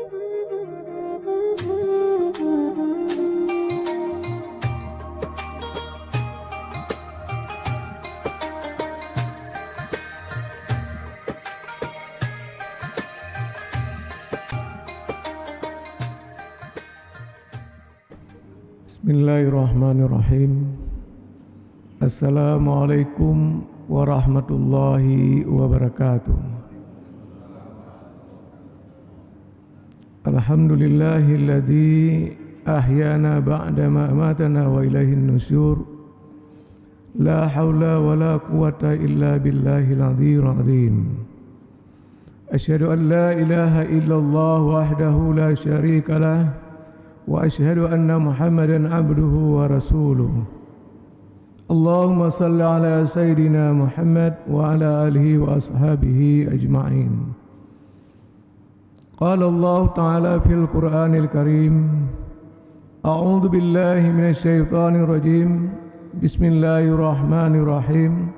Bismillahirrahmanirrahim. Assalamualaikum warahmatullahi wabarakatuh. Alhamdulillahilladzi ahyana ba'dama amatana wa ilaihin nusyur. La haula wa la quwata illa billahil aliyyil azim. Asyhadu an la ilaha illallah wahdahu la syarika lah wa asyhadu anna Muhammadan abduhu wa rasuluh. Allahumma salli ala sayyidina Muhammad wa ala alihi wa ashabihi ajma'in. Qala Allah ta'ala fil Qur'anil Karim, a'udzu billahi minasy syaithanir rajim. Bismillahirrahmanirrahim.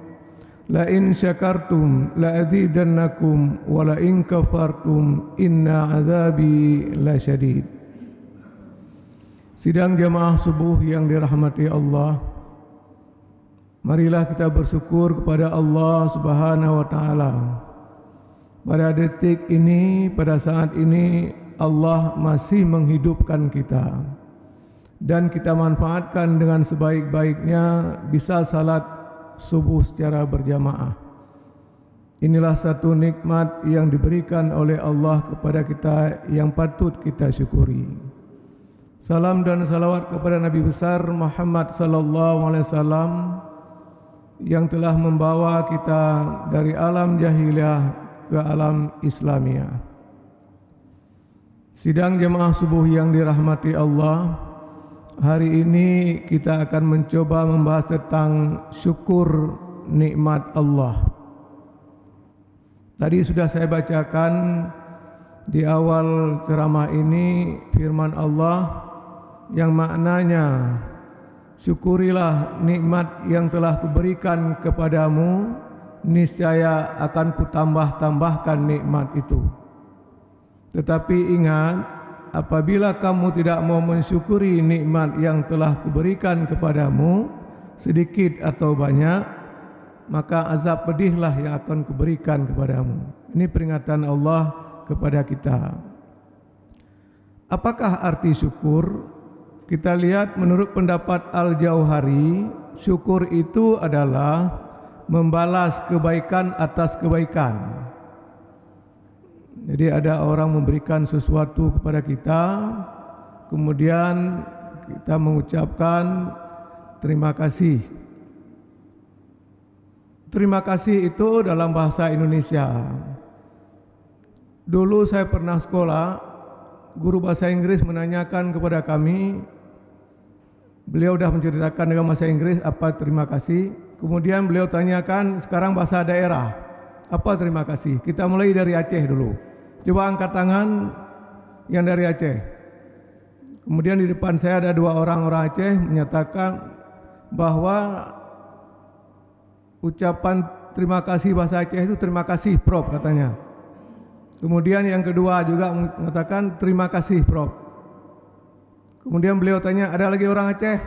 La in syakartum la azidannakum wa la in kafartum inna 'adzabi lasyadid. Sidang jamaah subuh yang dirahmati Allah, marilah kita bersyukur kepada Allah Subhanahu wa taala. Pada detik ini, pada saat ini Allah masih menghidupkan kita dan kita manfaatkan dengan sebaik-baiknya bisa salat subuh secara berjamaah. Inilah satu nikmat yang diberikan oleh Allah kepada kita yang patut kita syukuri. Salam dan salawat kepada Nabi besar Muhammad sallallahu alaihi wasallam yang telah membawa kita dari alam jahiliyah ke alam Islamiyah. Sidang jemaah subuh yang dirahmati Allah, hari ini kita akan mencoba membahas tentang syukur nikmat Allah. Tadi sudah saya bacakan di awal ceramah ini firman Allah yang maknanya, syukurilah nikmat yang telah kuberikan kepadamu, niscaya akan kutambah-tambahkan nikmat itu. Tetapi ingat, apabila kamu tidak mau mensyukuri nikmat yang telah kuberikan kepadamu, sedikit atau banyak, maka azab pedihlah yang akan kuberikan kepadamu. Ini peringatan Allah kepada kita. Apakah arti syukur? Kita lihat menurut pendapat Al-Jauhari, syukur itu adalah membalas kebaikan atas kebaikan. Jadi ada orang memberikan sesuatu kepada kita, kemudian kita mengucapkan terima kasih. Terima kasih itu dalam bahasa Indonesia. Dulu saya pernah sekolah, guru bahasa Inggris menanyakan kepada kami, beliau sudah menceritakan dengan bahasa Inggris apa terima kasih. Kemudian beliau tanyakan sekarang bahasa daerah, apa terima kasih. Kita mulai dari Aceh dulu. Coba angkat tangan yang dari Aceh. Kemudian di depan saya ada dua orang Aceh menyatakan bahwa ucapan terima kasih bahasa Aceh itu terima kasih Prof katanya. Kemudian yang kedua juga mengatakan terima kasih Prof. Kemudian beliau tanya, ada lagi orang Aceh?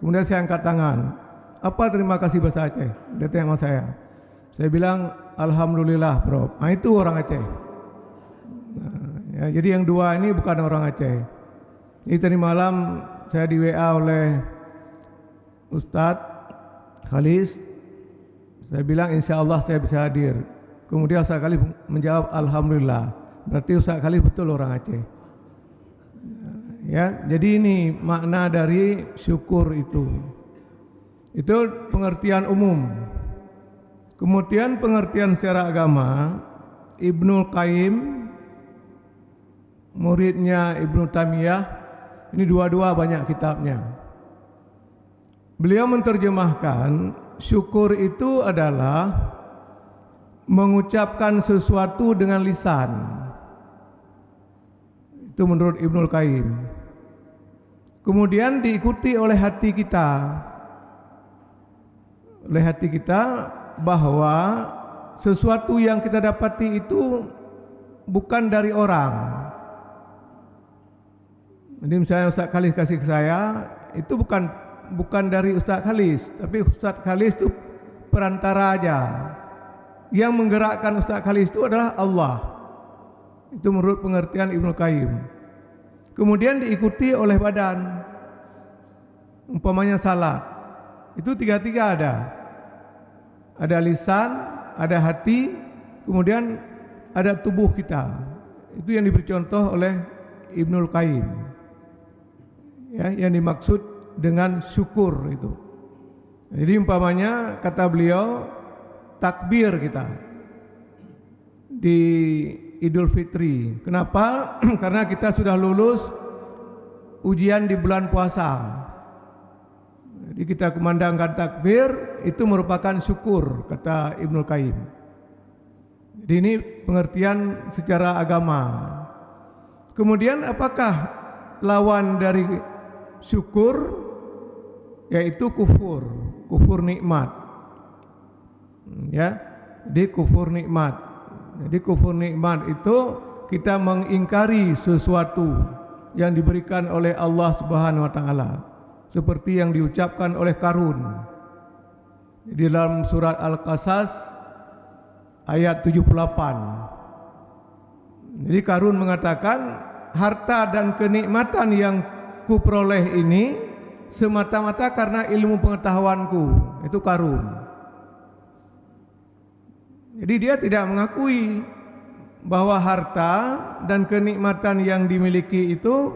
Kemudian saya angkat tangan. Apa terima kasih bahasa Aceh? Dia tanya sama saya. Saya bilang, alhamdulillah Prof. Nah itu orang Aceh. Nah, ya, jadi yang dua ini bukan orang Aceh. Ini tadi malam saya di WA oleh Ustadz Khalis. Saya bilang insya Allah saya bisa hadir. Kemudian Ustadz Khalis menjawab alhamdulillah. Berarti Ustadz Khalis betul orang Aceh. Ya, jadi ini makna dari syukur itu. Itu pengertian umum. Kemudian pengertian secara agama, Ibnul Qayyim, muridnya Ibnu Taimiyah, ini dua-dua banyak kitabnya. Beliau menerjemahkan syukur itu adalah mengucapkan sesuatu dengan lisan. Itu menurut Ibnul Qayyim. Kemudian diikuti oleh hati kita. Oleh hati kita bahwa sesuatu yang kita dapati itu bukan dari orang, Jadi misalnya Ustaz Khalis kasih ke saya, itu bukan dari Ustaz Khalis, tapi Ustaz Khalis itu perantara aja. Yang menggerakkan Ustaz Khalis itu adalah Allah. Itu menurut pengertian Ibnu Qayyim. Kemudian diikuti oleh badan. Umpamanya salat. Itu tiga-tiga ada. Ada lisan, ada hati, kemudian ada tubuh kita. Itu yang diberi contoh oleh Ibnu Qayyim. Ya, yang dimaksud dengan syukur itu. Jadi umpamanya kata beliau takbir kita di Idul Fitri. Kenapa? Karena kita sudah lulus ujian di bulan puasa. Jadi kita kumandangkan takbir itu merupakan syukur kata Ibnu Qayyim. Jadi ini pengertian secara agama. Kemudian apakah lawan dari syukur? Yaitu kufur, kufur nikmat. Ya, jadi kufur nikmat. Jadi kufur nikmat itu kita mengingkari sesuatu yang diberikan oleh Allah Subhanahu wa taala. Seperti yang diucapkan oleh Qarun. Di dalam surat Al-Qasas ayat 78. Jadi Qarun mengatakan, harta dan kenikmatan yang kuperoleh ini semata-mata karena ilmu pengetahuanku. Itu Qarun. Jadi dia tidak mengakui bahwa harta dan kenikmatan yang dimiliki itu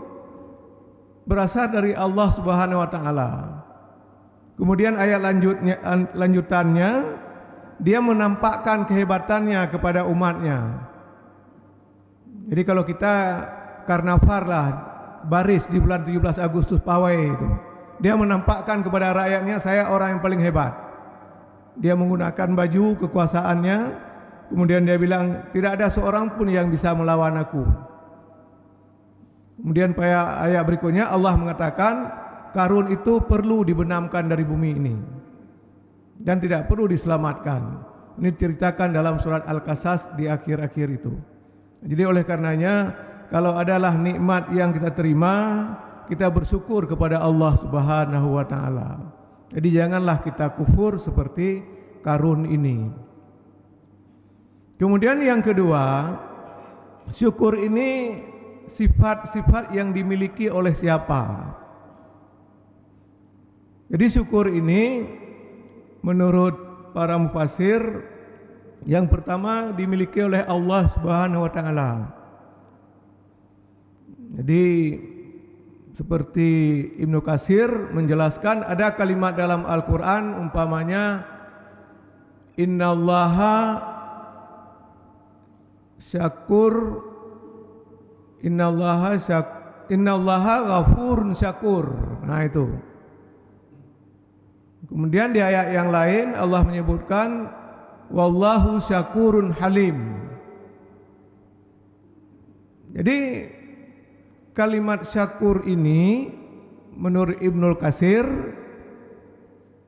berasal dari Allah Subhanahu wa taala. Kemudian ayat lanjutannya dia menampakkan kehebatannya kepada umatnya. Jadi kalau kita karnaval lah, baris di bulan 17 Agustus pawai itu, dia menampakkan kepada rakyatnya, saya orang yang paling hebat. Dia menggunakan baju kekuasaannya, kemudian dia bilang tidak ada seorang pun yang bisa melawan aku. Kemudian pada ayat berikutnya Allah mengatakan Qarun itu perlu dibenamkan dari bumi ini dan tidak perlu diselamatkan. Ini diceritakan dalam surat Al-Qasas di akhir-akhir itu. Jadi oleh karenanya kalau adalah nikmat yang kita terima, kita bersyukur kepada Allah Subhanahu wa taala. Jadi janganlah kita kufur seperti Qarun ini. Kemudian yang kedua, syukur ini sifat-sifat yang dimiliki oleh siapa? Jadi syukur ini menurut para mufassir yang pertama dimiliki oleh Allah Subhanahu wa taala. Jadi seperti Ibnu Katsir menjelaskan ada kalimat dalam Al-Qur'an umpamanya innallaha syakur innallaha ghafurun syakur. Nah itu. Kemudian di ayat yang lain Allah menyebutkan wallahu syakurun halim. Jadi kalimat syakur ini menurut Ibnu Katsir,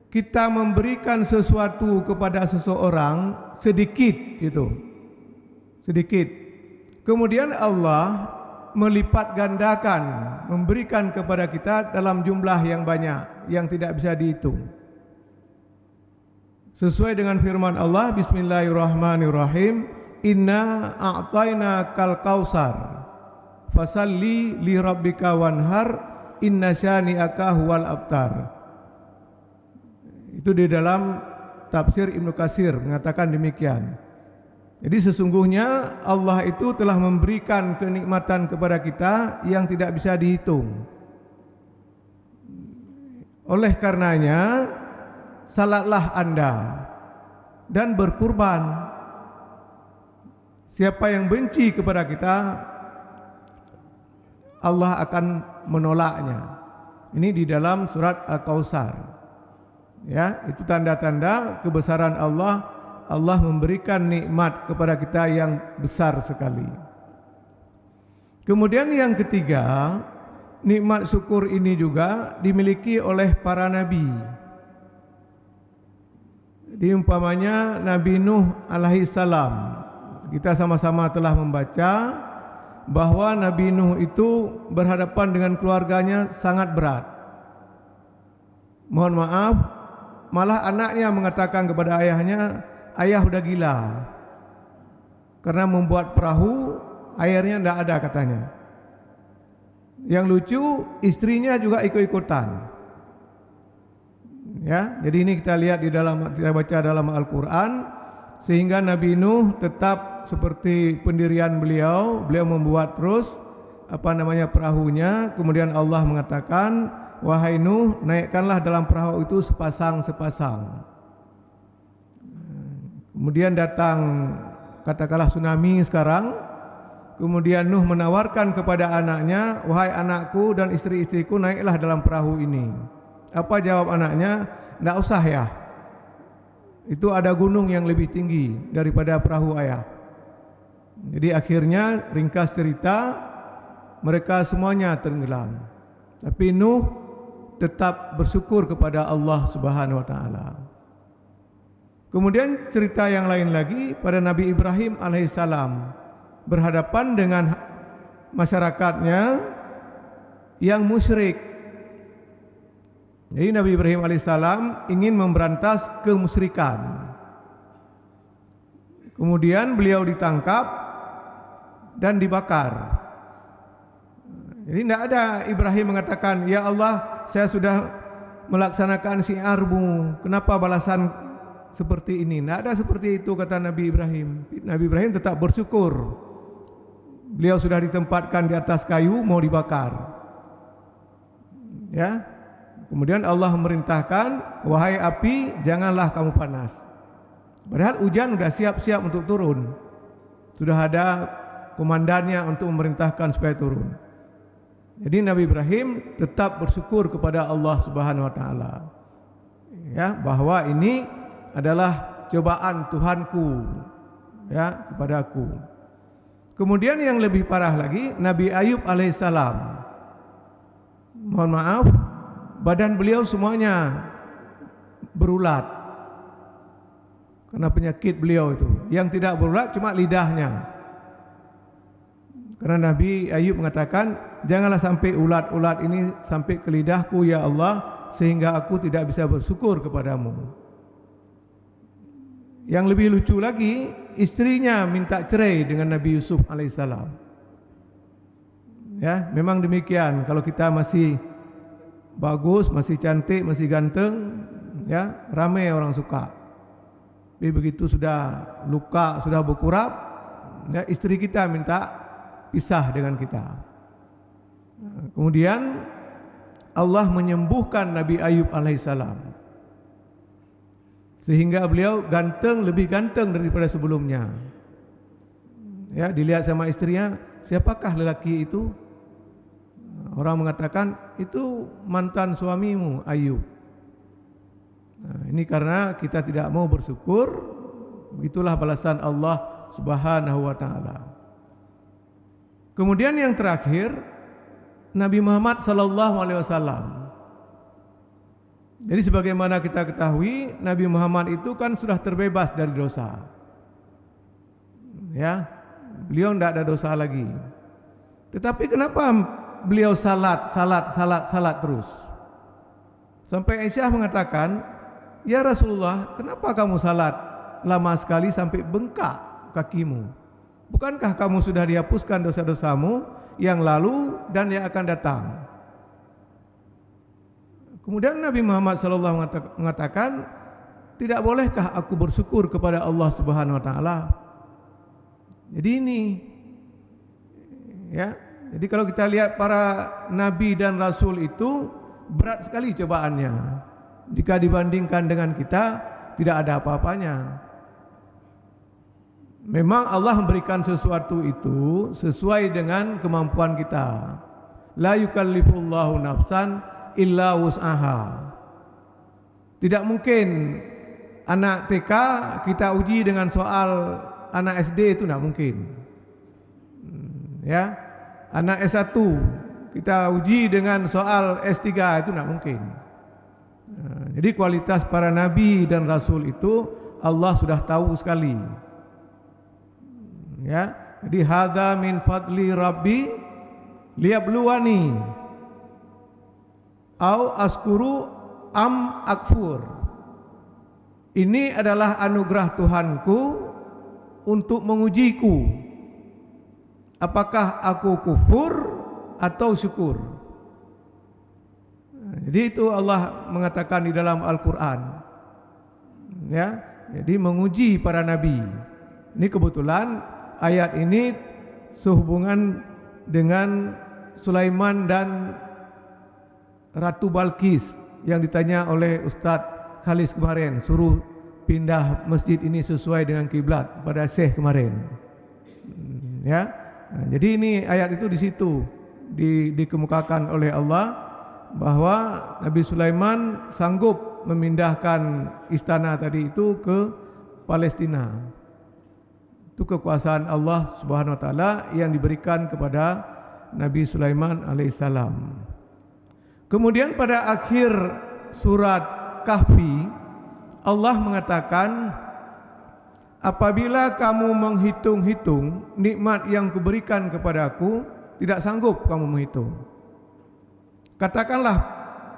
kita memberikan sesuatu kepada seseorang sedikit itu. Sedikit. Kemudian Allah melipat gandakan, memberikan kepada kita dalam jumlah yang banyak yang tidak bisa dihitung. Sesuai dengan firman Allah, bismillahirrahmanirrahim, inna a'tayna kal kausar fasalli li rabbika wanhar inna syani'aka huwal abtar. Itu di dalam tafsir Ibnu Katsir mengatakan demikian. Jadi sesungguhnya Allah itu telah memberikan kenikmatan kepada kita yang tidak bisa dihitung. Oleh karenanya salatlah Anda dan berkurban. Siapa yang benci kepada kita, Allah akan menolaknya. Ini di dalam surat Al-Kautsar. Ya, itu tanda-tanda kebesaran Allah. Allah memberikan nikmat kepada kita yang besar sekali. Kemudian yang ketiga, nikmat syukur ini juga dimiliki oleh para nabi. Jadi umpamanya Nabi Nuh alaihi salam, kita sama-sama telah membaca bahwa Nabi Nuh itu berhadapan dengan keluarganya sangat berat. Mohon maaf, malah anaknya mengatakan kepada ayahnya, ayah udah gila karena membuat perahu airnya tidak ada katanya. Yang lucu, istrinya juga ikut-ikutan. Ya, jadi ini kita lihat kita baca dalam Al-Quran, sehingga Nabi Nuh tetap seperti pendirian beliau membuat terus perahunya. Kemudian Allah mengatakan, wahai Nuh, naikkanlah dalam perahu itu sepasang-sepasang. Kemudian datang katakanlah tsunami sekarang. Kemudian Nuh menawarkan kepada anaknya, wahai anakku dan istri-istriku, naiklah dalam perahu ini. Apa jawab anaknya? Tidak usah ya, itu ada gunung yang lebih tinggi daripada perahu ayah. Jadi akhirnya ringkas cerita, mereka semuanya tenggelam. Tapi Nuh tetap bersyukur kepada Allah Subhanahu wa taala. Kemudian cerita yang lain lagi pada Nabi Ibrahim alaihissalam, berhadapan dengan masyarakatnya yang musyrik. Jadi Nabi Ibrahim alaihissalam ingin memberantas kemusyrikan. Kemudian beliau ditangkap dan dibakar. Jadi tidak ada Ibrahim mengatakan, ya Allah, saya sudah melaksanakan syiarmu, kenapa balasan seperti ini? Tidak ada seperti itu, kata Nabi Ibrahim. Nabi Ibrahim tetap bersyukur. Beliau sudah ditempatkan di atas kayu, mau dibakar. Ya. Kemudian Allah memerintahkan, wahai api, janganlah kamu panas. Padahal hujan sudah siap-siap untuk turun. Sudah ada komandannya untuk memerintahkan supaya turun. Jadi Nabi Ibrahim tetap bersyukur kepada Allah Subhanahu wa taala. Ya, bahwa ini adalah cobaan Tuhanku ya kepadaku. Kemudian yang lebih parah lagi, Nabi Ayub alaihissalam. Mohon maaf, badan beliau semuanya berulat karena penyakit beliau itu. Yang tidak berulat cuma lidahnya. Karena Nabi Ayub mengatakan, janganlah sampai ulat-ulat ini sampai ke lidahku ya Allah, sehingga aku tidak bisa bersyukur kepadamu. Yang lebih lucu lagi, istrinya minta cerai dengan Nabi Yusuf alaihissalam. Ya, memang demikian. Kalau kita masih bagus, masih cantik, masih ganteng, ya ramai orang suka. Tapi begitu sudah luka, sudah berkurap, ya istri kita minta pisah dengan kita. Kemudian Allah menyembuhkan Nabi Ayub alaihissalam, sehingga beliau ganteng, lebih ganteng daripada sebelumnya. Ya, dilihat sama istrinya, siapakah lelaki itu? Orang mengatakan, itu mantan suamimu Ayub. Nah, ini karena kita tidak mau bersyukur. Itulah balasan Allah Subhanahu wa taala. Kemudian yang terakhir, Nabi Muhammad sallallahu alaihi wasallam. Jadi sebagaimana kita ketahui, Nabi Muhammad itu kan sudah terbebas dari dosa. Ya, beliau tidak ada dosa lagi. Tetapi kenapa beliau salat terus? Sampai Aisyah mengatakan, ya Rasulullah, kenapa kamu salat lama sekali sampai bengkak kakimu? Bukankah kamu sudah dihapuskan dosa-dosamu yang lalu dan yang akan datang? Kemudian Nabi Muhammad SAW mengatakan, tidak bolehkah aku bersyukur kepada Allah Subhanahu wa taala? Jadi ini ya. Jadi kalau kita lihat para nabi dan rasul itu berat sekali cobaannya. Jika dibandingkan dengan kita, tidak ada apa-apanya. Memang Allah memberikan sesuatu itu sesuai dengan kemampuan kita. La yukallifullahu nafsan illa wus'aha. Tidak mungkin anak TK kita uji dengan soal anak SD, itu tidak mungkin. Ya, anak S1 kita uji dengan soal S3, itu tidak mungkin. Jadi kualitas para nabi dan rasul itu Allah sudah tahu sekali. Ya, Jadi hadza min fadli rabbi liyabluwani au askuru am akfur. Ini adalah anugerah Tuhanku untuk mengujiku, apakah aku kufur atau syukur. Jadi itu Allah mengatakan di dalam Al-Quran, ya, jadi menguji para nabi. Ini kebetulan ayat ini sehubungan dengan Sulaiman dan Ratu Balkis yang ditanya oleh Ustadz Khalis kemarin, suruh pindah masjid ini sesuai dengan kiblat pada Syekh kemarin. Ya, nah, jadi ini ayat itu di situ dikemukakan oleh Allah bahwa Nabi Sulaiman sanggup memindahkan istana tadi itu ke Palestina. Itu kekuasaan Allah Subhanahu wa taala yang diberikan kepada Nabi Sulaiman alaihissalam. Kemudian pada akhir surat Kahfi Allah mengatakan, apabila kamu menghitung-hitung nikmat yang kuberikan kepadaku, tidak sanggup kamu menghitung. Katakanlah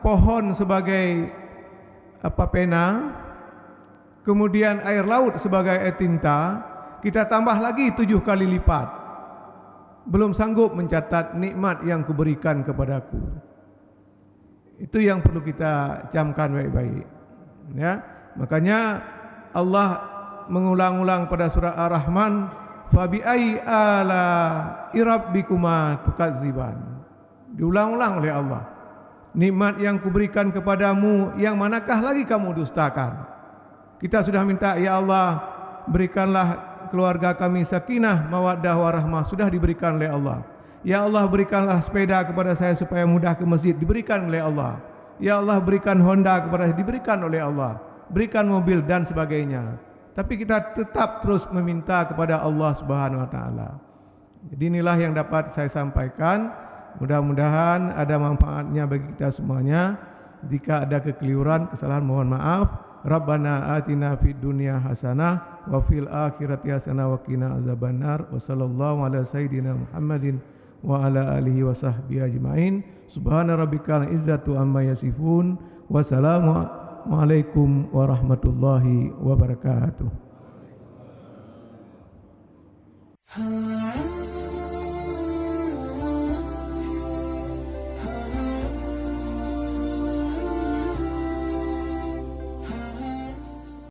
pohon sebagai pena, kemudian air laut sebagai air tinta, kita tambah lagi 7 kali lipat. Belum sanggup mencatat nikmat yang kuberikan kepadaku. Itu yang perlu kita camkan baik-baik. Ya, makanya Allah mengulang-ulang pada surah Ar-Rahman, fa bi ayyi ala rabbikuma tukadziban. Diulang-ulang oleh Allah. Nikmat yang kuberikan kepadamu, yang manakah lagi kamu dustakan? Kita sudah minta, ya Allah, berikanlah keluarga kami sakinah, mawaddah warahmah, sudah diberikan oleh Allah. Ya Allah, berikanlah sepeda kepada saya supaya mudah ke masjid, diberikan oleh Allah. Ya Allah, berikan Honda kepada saya, diberikan oleh Allah. Berikan mobil dan sebagainya. Tapi kita tetap terus meminta kepada Allah Subhanahu wa taala. Jadi inilah yang dapat saya sampaikan. Mudah-mudahan ada manfaatnya bagi kita semuanya. Jika ada kekeliruan, kesalahan, mohon maaf. Rabbana atina fid dunya hasanah wa fil akhirati hasanah wa qina azabannar. Wa sallallahu ala sayyidina Muhammadin wa ala alihi wa sahbihi ajma'in. Subhana rabbikal izzatu amma yasifun. Wassalamu alaikum warahmatullahi wabarakatuh.